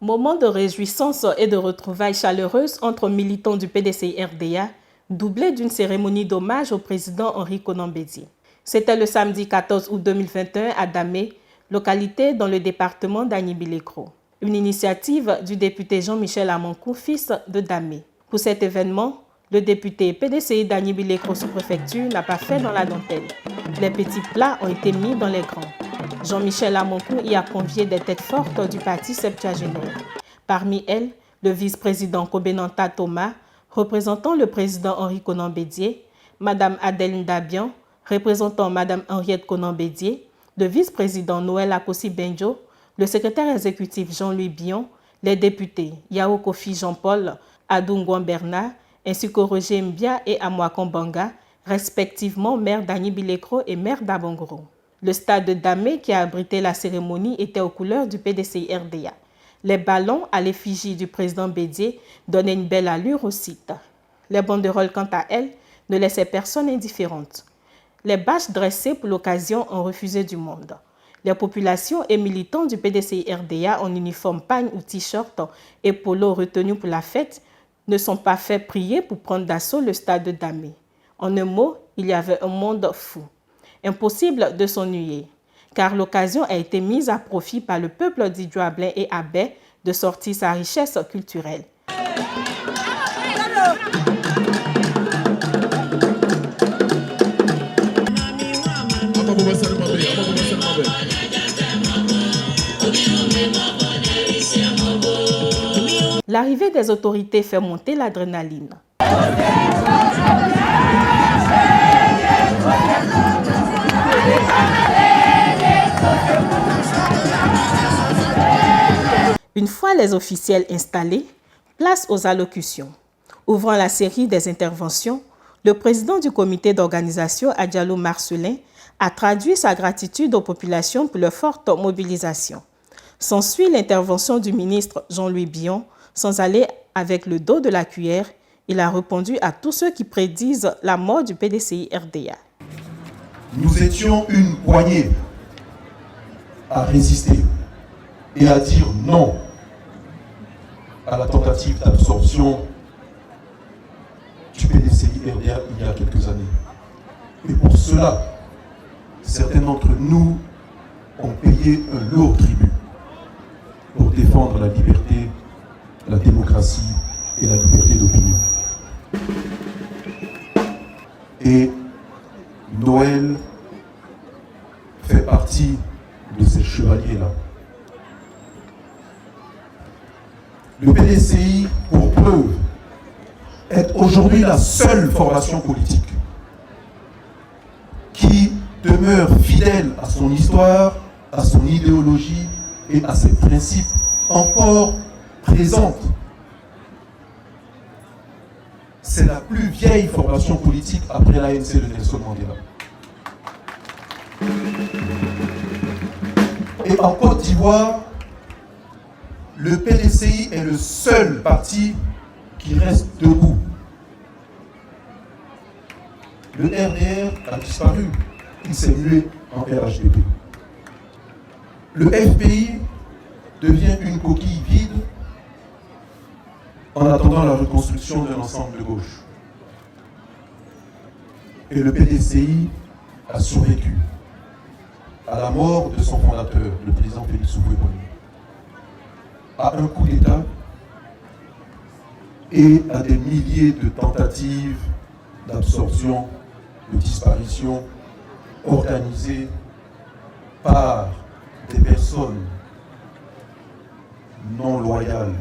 Moment de réjouissance et de retrouvailles chaleureuses entre militants du PDCI-RDA, doublé d'une cérémonie d'hommage au président Henri Konan Bédié. C'était le samedi 14 août 2021 à Damé, localité dans le département d'Agnibi-Lécro. Une initiative du député Jean-Michel Amankou, fils de Damé. Pour cet événement, le député PDCI d'Agnibi-Lécro sous-préfecture n'a pas fait dans la dentelle. Les petits plats ont été mis dans les grands. Jean-Michel Amankou y a convié des têtes fortes du parti septuagénaire. Parmi elles, le vice-président Kobenanta Thomas, représentant le président Henri Konan Bédié, Mme Adèle Ndabian, représentant Mme Henriette Konan Bédié, le vice-président Noël Akossi Benjo, le secrétaire exécutif Jean-Louis Bion, les députés Yao Kofi Jean-Paul, Adungouan Bernard, ainsi que Roger Mbia et Amouakon Banga, respectivement maire d'Agnibi-Lécro et maire d'Abongoro. Le stade de Damé qui a abrité la cérémonie était aux couleurs du PDCI-RDA. Les ballons à l'effigie du président Bédié donnaient une belle allure au site. Les banderoles, quant à elles, ne laissaient personne indifférente. Les bâches dressées pour l'occasion ont refusé du monde. Les populations et militants du PDCI-RDA en uniforme pagne ou t-shirt et polo retenus pour la fête ne sont pas fait prier pour prendre d'assaut le stade de Damé. En un mot, il y avait un monde fou. Impossible de s'ennuyer, car l'occasion a été mise à profit par le peuple d'Idjoablin et Abé de sortir sa richesse culturelle. L'arrivée des autorités fait monter l'adrénaline. Une fois les officiels installés, place aux allocutions. Ouvrant la série des interventions, le président du comité d'organisation, Adjalo Marcelin, a traduit sa gratitude aux populations pour leur forte mobilisation. S'ensuit l'intervention du ministre Jean-Louis Bion. Sans aller avec le dos de la cuillère, il a répondu à tous ceux qui prédisent la mort du PDCI-RDA. Nous étions une poignée à résister et à dire non à la tentative d'absorption du PDCI-RDA il y a quelques années. Et pour cela, certains d'entre nous ont payé un lourd tribut pour défendre la liberté, la démocratie et la liberté d'opinion. Et Noël fait partie de ces chevaliers-là. Le PDCI, pour preuve, est aujourd'hui la seule formation politique qui demeure fidèle à son histoire, à son idéologie et à ses principes encore présente. C'est la plus vieille formation politique après l'ANC de Nelson Mandela. Et en Côte d'Ivoire, le PDCI est le seul parti qui reste debout. Le RDR a disparu, il s'est mué en RHDP. Le FPI devient une coquille vide en attendant la reconstruction d'un ensemble de gauche. Et le PDCI a survécu à la mort de son fondateur, le président Félix Houphouët-Boigny, à un coup d'État et à des milliers de tentatives d'absorption, de disparition organisées par des personnes non loyales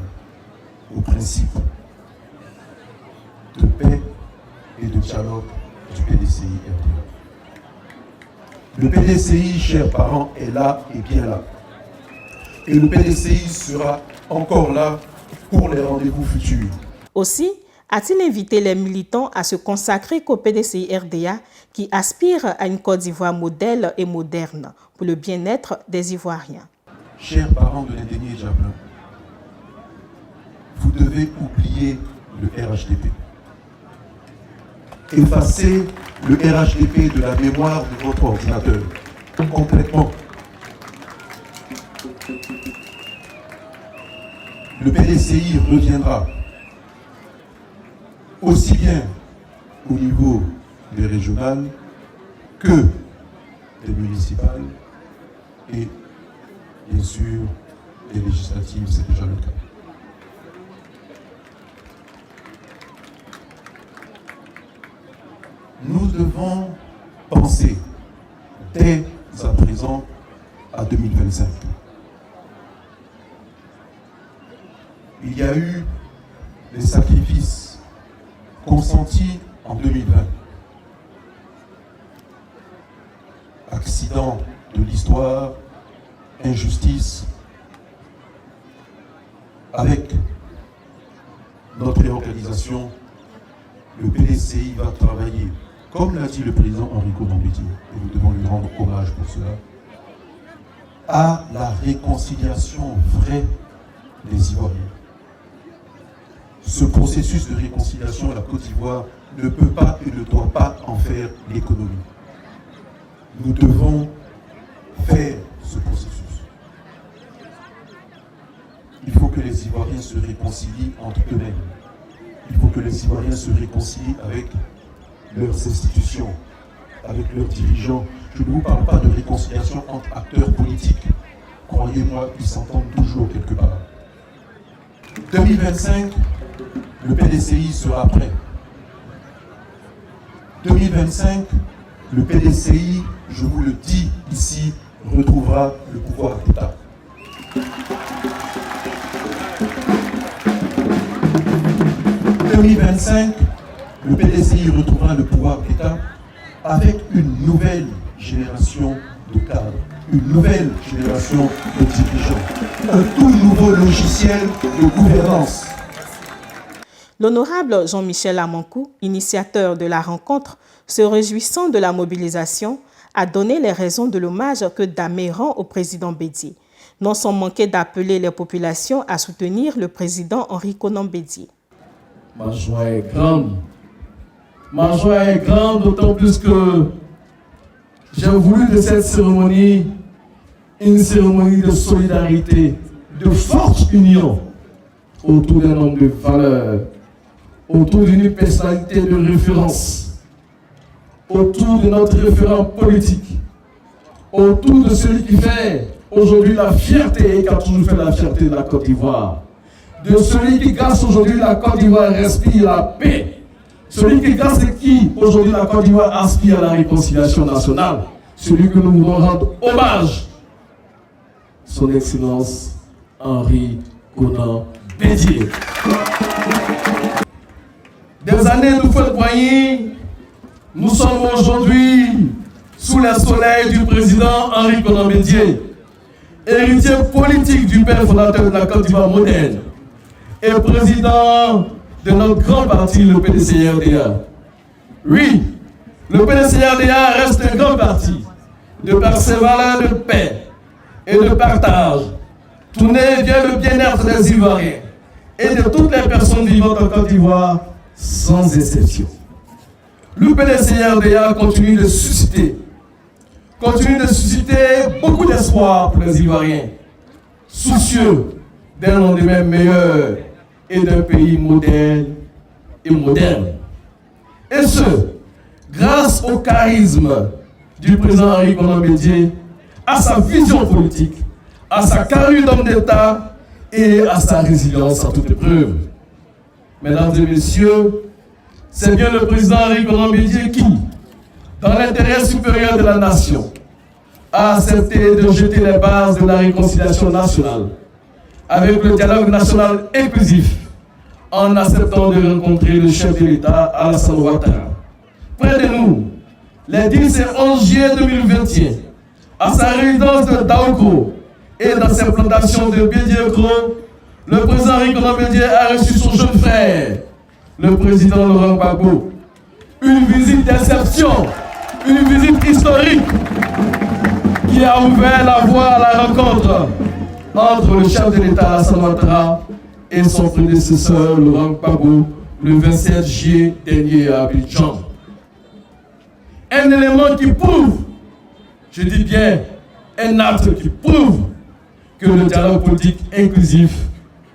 aux principes de paix et de dialogue du PDCI-RDA. Le PDCI, chers parents, est là et bien là. Et le PDCI sera encore là pour les rendez-vous futurs. Aussi, a-t-il invité les militants à se consacrer qu'au PDCI-RDA qui aspire à une Côte d'Ivoire modèle et moderne pour le bien-être des Ivoiriens. Chers parents de l'indénié Djablin, vous devez oublier le RHDP. Effacez le RHDP de la mémoire de votre ordinateur, complètement. le PDCI reviendra aussi bien au niveau des régionales que des municipales et bien sûr des législatives, c'est déjà le cas. Nous devons penser dès à présent à 2025. Il y a eu des sacrifices consentis en 2020. Accident de l'histoire, injustice. Avec notre réorganisation, le PDCI va travailler, comme l'a dit le président Henri Konan-Bédié, et nous devons lui rendre hommage pour cela, à la réconciliation vraie des Ivoiriens. Ce processus de réconciliation, la Côte d'Ivoire ne peut pas et ne doit pas en faire l'économie. Nous devons faire ce processus. Il faut que les Ivoiriens se réconcilient entre eux-mêmes. Il faut que les Ivoiriens se réconcilient avec leurs institutions, avec leurs dirigeants. Je ne vous parle pas de réconciliation entre acteurs politiques. Croyez-moi, ils s'entendent toujours quelque part. 2025, le PDCI sera prêt. 2025, le PDCI, je vous le dis ici, retrouvera le pouvoir d'État. En 2025, le PDCI retrouvera le pouvoir d'État avec une nouvelle génération de cadres, une nouvelle génération de dirigeants, un tout nouveau logiciel de gouvernance. L'honorable Jean-Michel Amankou, initiateur de la rencontre, se réjouissant de la mobilisation, a donné les raisons de l'hommage que Damé rend au président Bédié, non sans manquer d'appeler les populations à soutenir le président Henri Konan-Bédié. Ma joie est grande. Ma joie est grande, d'autant plus que j'ai voulu de cette cérémonie une cérémonie de solidarité, de forte union autour d'un homme de valeur, autour d'une personnalité de référence, autour de notre référent politique, autour de celui qui fait aujourd'hui la fierté et qui a toujours fait la fierté de la Côte d'Ivoire, de celui qui, grâce aujourd'hui, la Côte d'Ivoire respire la paix, celui qui, grâce à qui aujourd'hui la Côte d'Ivoire aspire à la réconciliation nationale, celui que nous voulons rendre hommage, son Excellence Henri Konan-Bédié. Des années de feu-de-poignée, nous sommes aujourd'hui sous le soleil du président Henri Konan-Bédié, héritier politique du père fondateur de la Côte d'Ivoire moderne et président de notre grand parti, le PDCI-RDA. Oui, le PDCI-RDA reste un grand parti de par ses valeurs de paix et de partage, tourné vers le bien-être des Ivoiriens et de toutes les personnes vivantes en Côte d'Ivoire, sans exception. Le PDCI-RDA continue de susciter beaucoup d'espoir pour les Ivoiriens, soucieux d'un lendemain meilleur et d'un pays moderne et moderne. Et ce, grâce au charisme du président Henri Konan-Bédié, à sa vision politique, à sa carrure d'homme d'État et à sa résilience à toute épreuve. Mesdames et messieurs, c'est bien le président Henri Konan-Bédié qui, dans l'intérêt supérieur de la nation, a accepté de jeter les bases de la réconciliation nationale avec le dialogue national inclusif en acceptant de rencontrer le chef de l'État Alassane Ouattara. Près de nous, les 10 et 11 juillet 2021, à sa résidence de Daoukro et dans ses plantations de Bédiékro, le président Henri Konan-Bédié a reçu son jeune frère, le président Laurent Gbagbo. Une visite d'exception, une visite historique qui a ouvert la voie à la rencontre entre le chef de l'État Alassane Ouattara et son prédécesseur Laurent Gbagbo le 27 juillet dernier à Abidjan. Un élément qui prouve, je dis bien, un acte qui prouve que le dialogue politique inclusif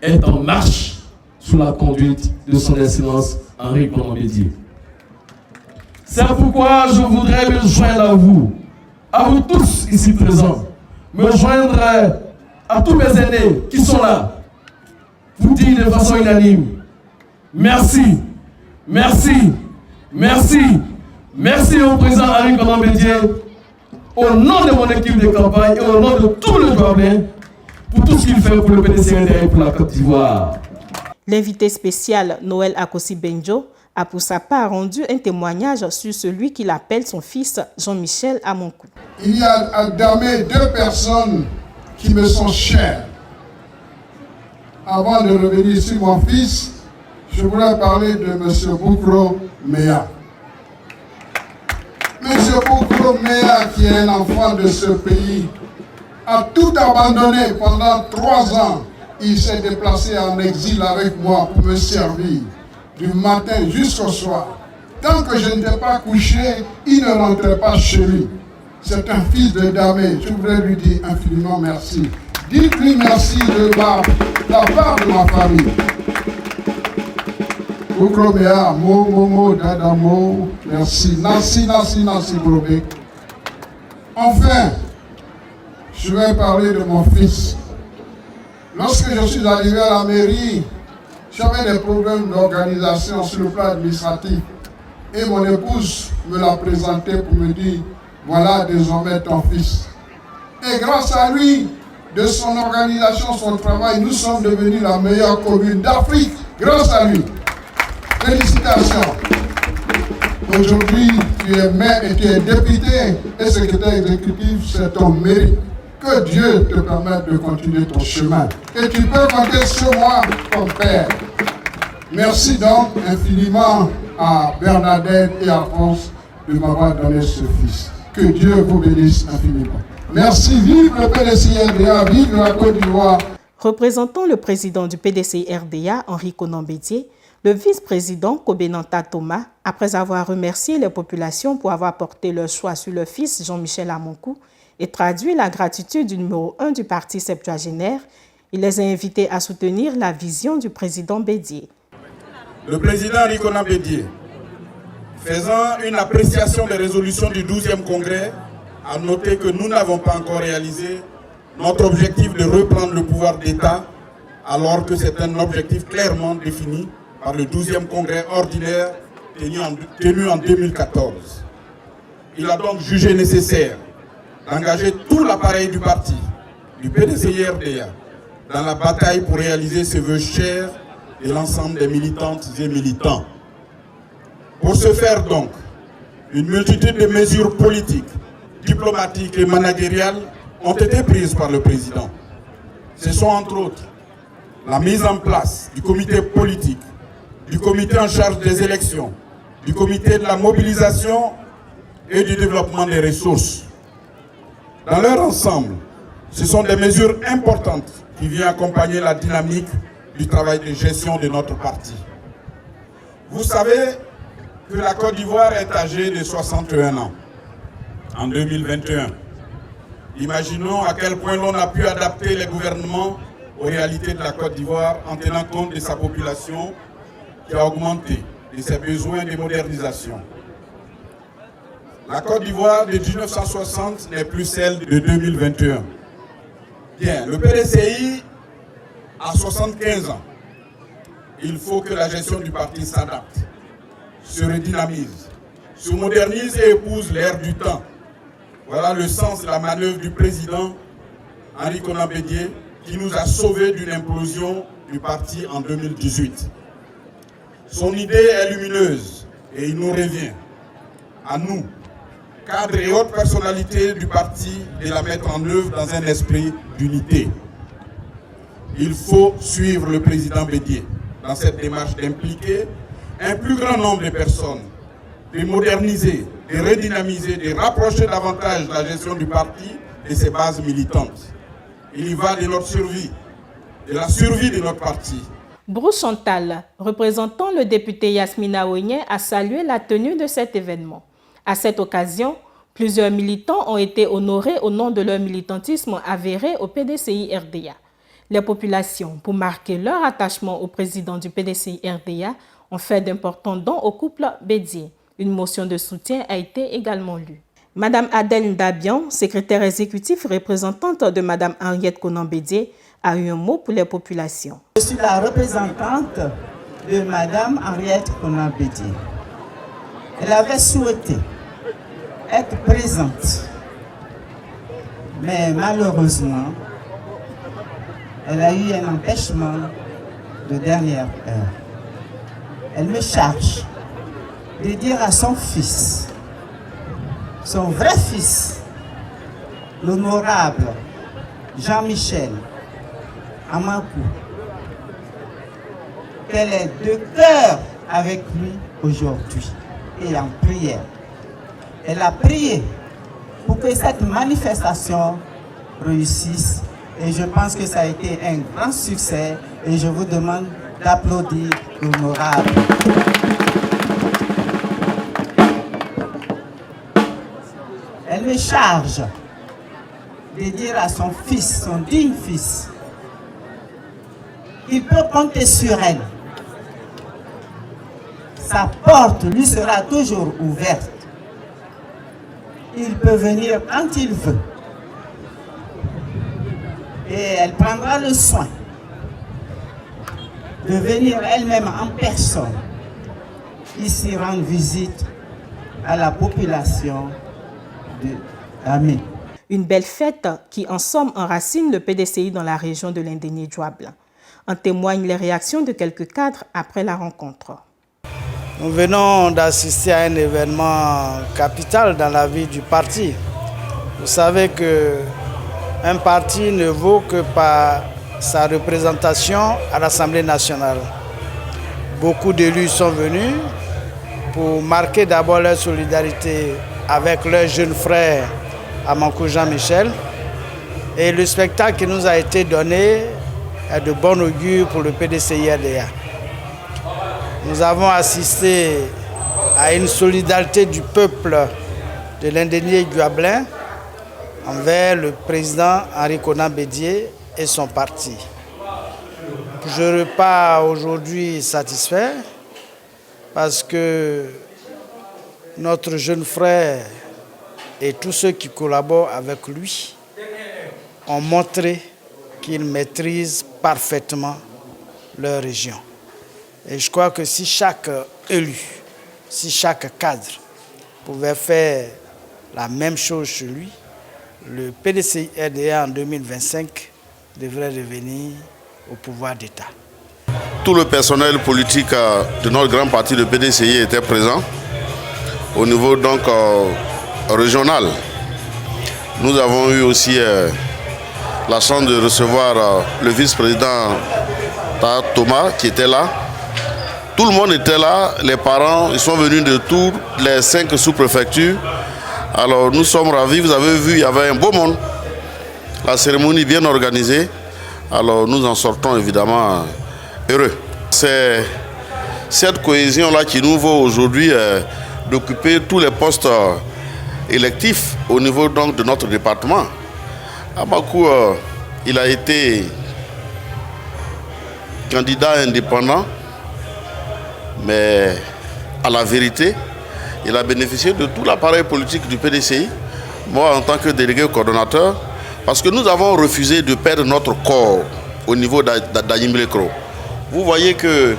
est en marche sous la conduite de son Excellence Henri Konan Bédié. C'est pourquoi je voudrais me joindre à vous tous ici présents, me joindre à tous mes aînés qui sont là, vous dire de façon unanime, merci, merci, merci, merci au président Henri Konan Bédié, au nom de mon équipe de campagne et au nom de tout le Douarnais, pour tout ce qu'il fait pour le PDC et pour la Côte d'Ivoire. L'invité spécial Noël Akossi Benjo a pour sa part rendu un témoignage sur celui qu'il appelle son fils Jean-Michel Amonkou. Il y a à Damé 2 personnes qui me sont chères. Avant de revenir sur mon fils, je voudrais parler de M. Boukro Meya. M. Boukro Meya, qui est un enfant de ce pays, a tout abandonné pendant 3 ans. Il s'est déplacé en exil avec moi pour me servir du matin jusqu'au soir. Tant que je n'étais pas couché, il ne rentrait pas chez lui. C'est un fils de Damé. Je voudrais lui dire infiniment merci. Dites-lui merci de la part de ma famille. Oukromea, Momo, Dadamo, merci. Nasi, Brobé. Enfin, je vais parler de mon fils. Lorsque je suis arrivé à la mairie, j'avais des problèmes d'organisation sur le plan administratif. Et mon épouse me l'a présenté pour me dire, voilà désormais ton fils. Et grâce à lui, de son organisation, son travail, nous sommes devenus la meilleure commune d'Afrique. Grâce à lui. Félicitations. Aujourd'hui, tu es maire et tu es député et secrétaire exécutif, c'est ton mérite. Que Dieu te permette de continuer ton chemin. Et tu peux compter sur moi, ton père. Merci donc infiniment à Bernadette et à France de m'avoir donné ce fils. Que Dieu vous bénisse infiniment. Merci, vive le PDCI-RDA, vive la Côte d'Ivoire. Représentant le président du PDCI-RDA, Henri Konan Bédié, le vice-président Kobenanta Thomas, après avoir remercié les populations pour avoir porté leur choix sur leur fils Jean-Michel Amonkou et traduit la gratitude du numéro 1 du parti septuagénaire, il les a invités à soutenir la vision du président Bédié. Le président Henri Konan Bédié, faisant une appréciation des résolutions du 12e congrès, a noté que nous n'avons pas encore réalisé notre objectif de reprendre le pouvoir d'État, alors que c'est un objectif clairement défini par le 12e congrès ordinaire tenu en 2014. Il a donc jugé nécessaire d'engager tout l'appareil du parti, du PDCI-RDA, dans la bataille pour réaliser ce vœu cher de l'ensemble des militantes et militants. Pour ce faire donc, une multitude de mesures politiques, diplomatiques et managériales ont été prises par le président. Ce sont entre autres la mise en place du comité politique, du comité en charge des élections, du comité de la mobilisation et du développement des ressources. Dans leur ensemble, ce sont des mesures importantes qui viennent accompagner la dynamique du travail de gestion de notre parti. Vous savez que la Côte d'Ivoire est âgée de 61 ans en 2021. Imaginons à quel point l'on a pu adapter les gouvernements aux réalités de la Côte d'Ivoire en tenant compte de sa population qui a augmenté et ses besoins de modernisation. La Côte d'Ivoire de 1960 n'est plus celle de 2021. Bien, le PDCI a 75 ans. Il faut que la gestion du parti s'adapte, se redynamise, se modernise et épouse l'ère du temps. Voilà le sens de la manœuvre du président Henri Konan Bédié qui nous a sauvés d'une implosion du parti en 2018. Son idée est lumineuse et il nous revient, à nous, cadres et hautes personnalités du parti, de la mettre en œuvre dans un esprit d'unité. Il faut suivre le président Bédié dans cette démarche d'impliquer un plus grand nombre de personnes, de moderniser, de redynamiser, de rapprocher davantage la gestion du parti et ses bases militantes. Il y va de notre survie, de la survie de notre parti. Bruce Chantal, représentant le député Yasmina Ouenien, a salué la tenue de cet événement. À cette occasion, plusieurs militants ont été honorés au nom de leur militantisme avéré au PDCI-RDA. Les populations, pour marquer leur attachement au président du PDCI-RDA, ont fait d'importants dons au couple Bédié. Une motion de soutien a été également lue. Madame Adèle Ndabian, secrétaire exécutive représentante de Madame Henriette Konan Bédié, a eu un mot pour les populations. Je suis la représentante de Madame Henriette Konan Bédié. Elle avait souhaité être présente, mais malheureusement, elle a eu un empêchement de dernière heure. Elle me charge de dire à son fils, son vrai fils, l'honorable Jean-Michel Amakou, qu'elle est de cœur avec lui aujourd'hui et en prière. Elle a prié pour que cette manifestation réussisse et je pense que ça a été un grand succès et je vous demande d'applaudir l'honorable. Elle me charge de dire à son fils, son digne fils, qu'il peut compter sur elle. Sa porte lui sera toujours ouverte. Il peut venir quand il veut. Et elle prendra le soin de venir elle-même en personne ici rendre visite à la population d'Amé. Une belle fête qui en somme enracine le PDCI dans la région de l'Indéniédouable. En témoignent les réactions de quelques cadres après la rencontre. Nous venons d'assister à un événement capital dans la vie du parti. Vous savez qu'un parti ne vaut que par sa représentation à l'Assemblée nationale. Beaucoup d'élus sont venus pour marquer d'abord leur solidarité avec leur jeune frère Amakou Jean-Michel. Et le spectacle qui nous a été donné est de bon augure pour le PDCI-RDA. Nous avons assisté à une solidarité du peuple de l'Indéniédouable envers le président Henri Konan Bédié et son parti. Je repars aujourd'hui satisfait parce que notre jeune frère et tous ceux qui collaborent avec lui ont montré qu'ils maîtrisent parfaitement leur région. Et je crois que si chaque élu, si chaque cadre pouvait faire la même chose chez lui, le PDCI-RDA en 2025 devrait revenir au pouvoir d'État. Tout le personnel politique de notre grand parti, le PDCI, était présent au niveau donc régional. Nous avons eu aussi la chance de recevoir le vice-président Thomas qui était là. Tout le monde était là, les parents, ils sont venus de toutes les 5 sous-préfectures. Alors nous sommes ravis, vous avez vu, il y avait un beau monde. La cérémonie bien organisée. Alors nous en sortons évidemment heureux. C'est cette cohésion-là qui nous vaut aujourd'hui d'occuper tous les postes électifs au niveau donc de notre département. Amakou, il a été candidat indépendant, mais à la vérité, il a bénéficié de tout l'appareil politique du PDCI, moi en tant que délégué coordonnateur, parce que nous avons refusé de perdre notre corps au niveau d'Ayimilekro. Vous voyez que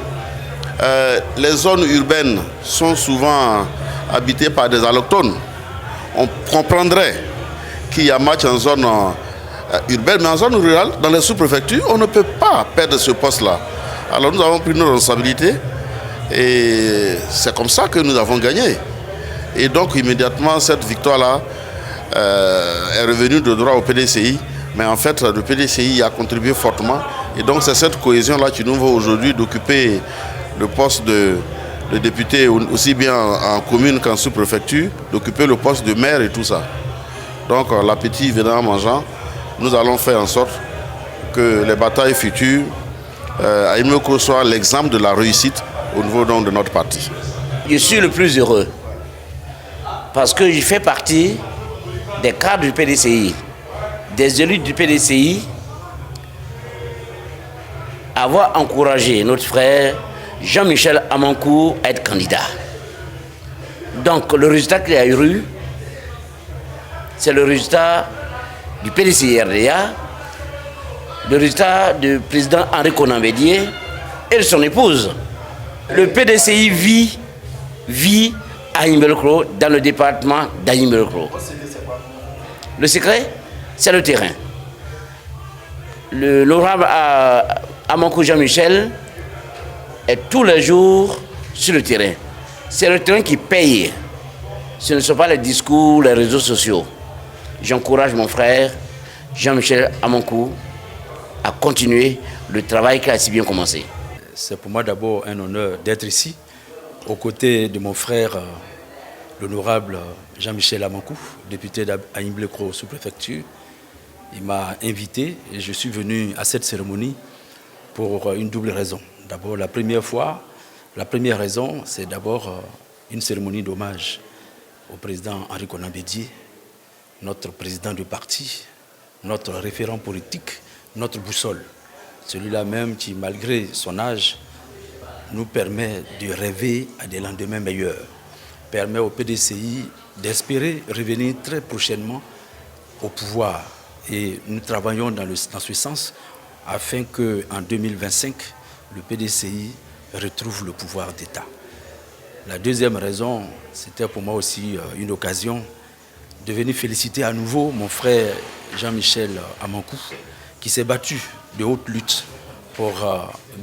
les zones urbaines sont souvent habitées par des allochtones. On comprendrait qu'il y a match en zone urbaine, mais en zone rurale, dans les sous-préfectures, on ne peut pas perdre ce poste-là. Alors nous avons pris nos responsabilités et c'est comme ça que nous avons gagné. Et donc immédiatement, cette victoire-là est revenue de droit au PDCI, mais en fait, le PDCI a contribué fortement. Et donc c'est cette cohésion-là qui nous vaut aujourd'hui d'occuper le poste de député, aussi bien en commune qu'en sous-préfecture, d'occuper le poste de maire et tout ça. Donc l'appétit venant en mangeant, nous allons faire en sorte que les batailles futures, Ayimilekro soit l'exemple de la réussite au niveau donc de notre parti. Je suis le plus heureux parce que je fais partie des cadres du PDCI, des élus du PDCI avoir encouragé notre frère Jean-Michel Amankou à être candidat. Donc le résultat qu'il a eu, c'est le résultat du PDCI-RDA, le résultat du président Henri Konan Bédié et de son épouse. Le PDCI vit à Imbelkro, dans le département d'Imbelkro. Le secret, c'est le terrain. L'honorable Amankou Jean-Michel est tous les jours sur le terrain. C'est le terrain qui paye. Ce ne sont pas les discours, les réseaux sociaux. J'encourage mon frère Jean-Michel Amankou à continuer le travail qui a si bien commencé. C'est pour moi d'abord un honneur d'être ici, aux côtés de mon frère, l'honorable Jean-Michel Amankou, député d'Aïmblekro sous-préfecture. Il m'a invité et je suis venu à cette cérémonie pour une double raison. D'abord, la première raison, c'est d'abord une cérémonie d'hommage au président Henri Konan Bédié, notre président du parti, notre référent politique, notre boussole. Celui-là même qui, malgré son âge, nous permet de rêver à des lendemains meilleurs, permet au PDCI d'espérer revenir très prochainement au pouvoir. Et nous travaillons dans ce sens afin qu'en 2025, le PDCI retrouve le pouvoir d'État. La deuxième raison, c'était pour moi aussi une occasion de venir féliciter à nouveau mon frère Jean-Michel Amankou, qui s'est battu de haute lutte pour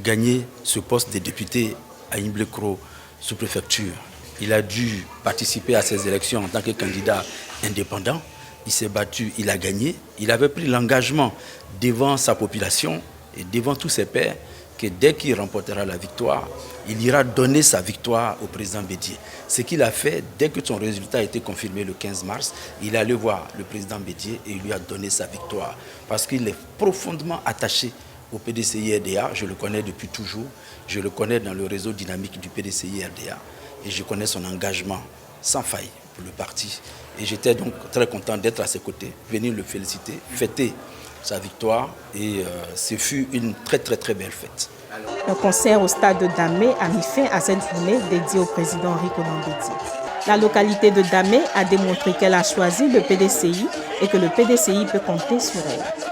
gagner ce poste de député à Imbelkro sous-préfecture. Il a dû participer à ces élections en tant que candidat indépendant. Il s'est battu, il a gagné. Il avait pris l'engagement devant sa population et devant tous ses pairs que dès qu'il remportera la victoire, il ira donner sa victoire au président Bédié. Ce qu'il a fait, dès que son résultat a été confirmé le 15 mars, il est allé voir le président Bédié et il lui a donné sa victoire. Parce qu'il est profondément attaché au PDCI-RDA. Je le connais depuis toujours. Je le connais dans le réseau dynamique du PDCI-RDA. Et je connais son engagement sans faille pour le parti. Et j'étais donc très content d'être à ses côtés, venir le féliciter, fêter sa victoire. Et ce fut une très belle fête. Un concert au stade de Damé a mis fin à cette journée dédiée au président Henri Konan Bédié. La localité de Damé a démontré qu'elle a choisi le PDCI et que le PDCI peut compter sur elle.